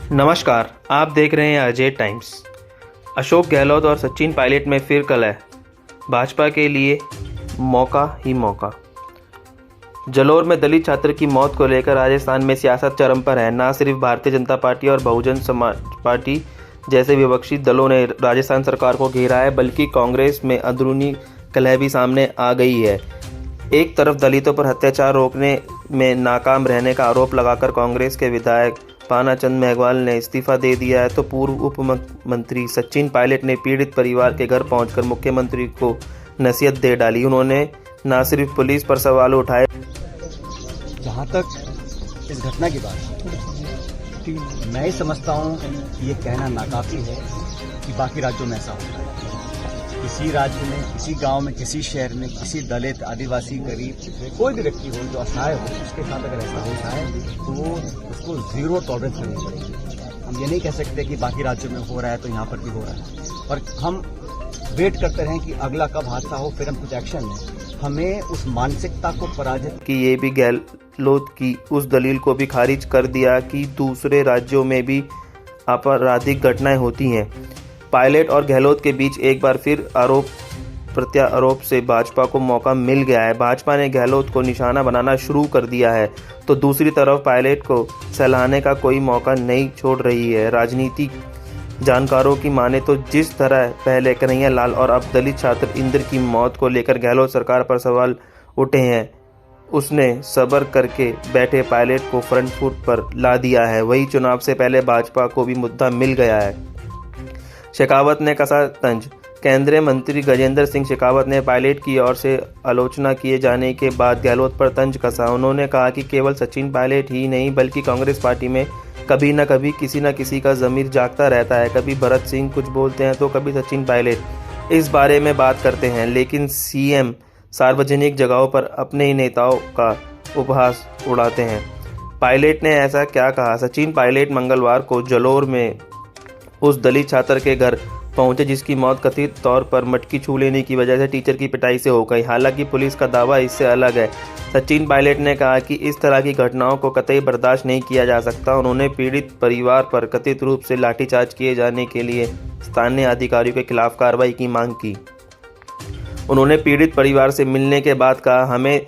नमस्कार, आप देख रहे हैं अजय टाइम्स। अशोक गहलोत और सचिन पायलट में फिर कलह, भाजपा के लिए मौका ही मौका। जलोर में दलित छात्र की मौत को लेकर राजस्थान में सियासत चरम पर है। न सिर्फ भारतीय जनता पार्टी और बहुजन समाज पार्टी जैसे विपक्षी दलों ने राजस्थान सरकार को घेरा है, बल्कि कांग्रेस में अंदरूनी कलह भी सामने आ गई है। एक तरफ दलितों पर अत्याचार रोकने में नाकाम रहने का आरोप लगाकर कांग्रेस के विधायक पानाचंद मेघवाल ने इस्तीफा दे दिया है, तो पूर्व उप मंत्री सचिन पायलट ने पीड़ित परिवार के घर पहुंचकर मुख्यमंत्री को नसीहत दे डाली। उन्होंने न सिर्फ पुलिस पर सवाल उठाए। जहाँ तक इस घटना की बात है, मैं ही समझता हूँ कि ये कहना नाकाफी है कि बाकी राज्यों में ऐसा होता है। किसी राज्य में, किसी गांव में, किसी शहर में, किसी दलित, आदिवासी, गरीब, कोई भी व्यक्ति हो जो असहाय हो, उसके साथ अगर ऐसा होता है तो उसको जीरो टॉलरेंस करनी पड़ेगी। हम ये नहीं कह सकते कि बाकी राज्यों में हो रहा है तो यहाँ पर भी हो रहा है, पर हम वेट करते रहें कि अगला कब हादसा हो, फिर हम कुछ एक्शन लें। हमें उस मानसिकता को पराजित कि ये भी गहलोत की उस दलील को भी खारिज कर दिया कि दूसरे राज्यों में भी आपराधिक घटनाएं होती हैं। पायलट और गहलोत के बीच एक बार फिर आरोप प्रत्यारोप से भाजपा को मौका मिल गया है। भाजपा ने गहलोत को निशाना बनाना शुरू कर दिया है, तो दूसरी तरफ पायलट को सहलाने का कोई मौका नहीं छोड़ रही है। राजनीतिक जानकारों की माने तो जिस तरह पहले कन्हैया लाल और अब दलित छात्र इंद्र की मौत को लेकर गहलोत सरकार पर सवाल उठे हैं, उसने सब्र करके बैठे पायलट को फ्रंट फुट पर ला दिया है। वही चुनाव से पहले भाजपा को भी मुद्दा मिल गया है। शेखावत ने कसा तंज। केंद्रीय मंत्री गजेंद्र सिंह शेखावत ने पायलट की ओर से आलोचना किए जाने के बाद गहलोत पर तंज कसा। उन्होंने कहा कि केवल सचिन पायलट ही नहीं बल्कि कांग्रेस पार्टी में कभी न कभी किसी न किसी का ज़मीर जागता रहता है। कभी भरत सिंह कुछ बोलते हैं तो कभी सचिन पायलट इस बारे में बात करते हैं, लेकिन सीएम सार्वजनिक जगहों पर अपने ही नेताओं का उपहास उड़ाते हैं। पायलट ने ऐसा क्या कहा? सचिन पायलट मंगलवार को जलोर में उस दलित छात्र के घर पहुंचे जिसकी मौत कथित तौर पर मटकी छू लेने की वजह से टीचर की पिटाई से हो गई। हालांकि पुलिस का दावा इससे अलग है। सचिन पायलट ने कहा कि इस तरह की घटनाओं को कतई बर्दाश्त नहीं किया जा सकता। उन्होंने पीड़ित परिवार पर कथित रूप से लाठीचार्ज किए जाने के लिए स्थानीय अधिकारियों के खिलाफ कार्रवाई की मांग की। उन्होंने पीड़ित परिवार से मिलने के बाद कहा, हमें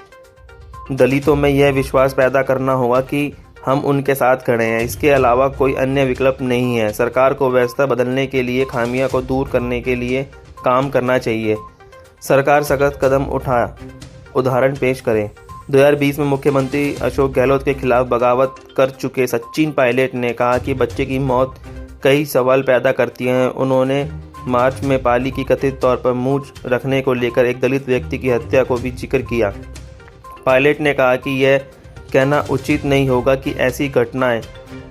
दलितों में यह विश्वास पैदा करना होगा कि हम उनके साथ खड़े हैं। इसके अलावा कोई अन्य विकल्प नहीं है। सरकार को व्यवस्था बदलने के लिए, खामियों को दूर करने के लिए काम करना चाहिए। सरकार सख्त कदम उदाहरण पेश करें। 2020 में मुख्यमंत्री अशोक गहलोत के खिलाफ बगावत कर चुके सचिन पायलट ने कहा कि बच्चे की मौत कई सवाल पैदा करती है। उन्होंने मार्च में पाली की कथित तौर पर मूंछ रखने को लेकर एक दलित व्यक्ति की हत्या को भी जिक्र किया। पायलट ने कहा कि यह कहना उचित नहीं होगा कि ऐसी घटनाएं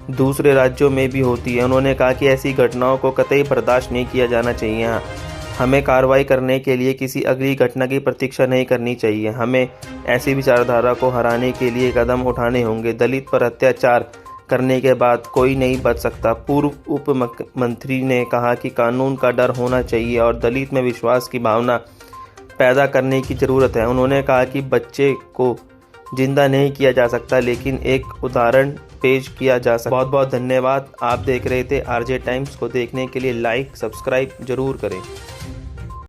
दूसरे राज्यों में भी होती है। उन्होंने कहा कि ऐसी घटनाओं को कतई बर्दाश्त नहीं किया जाना चाहिए। हमें कार्रवाई करने के लिए किसी अगली घटना की प्रतीक्षा नहीं करनी चाहिए। हमें ऐसी विचारधारा को हराने के लिए कदम उठाने होंगे। दलित पर अत्याचार करने के बाद कोई नहीं बच सकता। पूर्व उप मंत्री ने कहा कि कानून का डर होना चाहिए और दलित में विश्वास की भावना पैदा करने की ज़रूरत है। उन्होंने कहा कि बच्चे को जिंदा नहीं किया जा सकता, लेकिन एक उदाहरण पेश किया जा सकता। बहुत बहुत धन्यवाद। आप देख रहे थे आरजे टाइम्स को देखने के लिए लाइक सब्सक्राइब जरूर करें।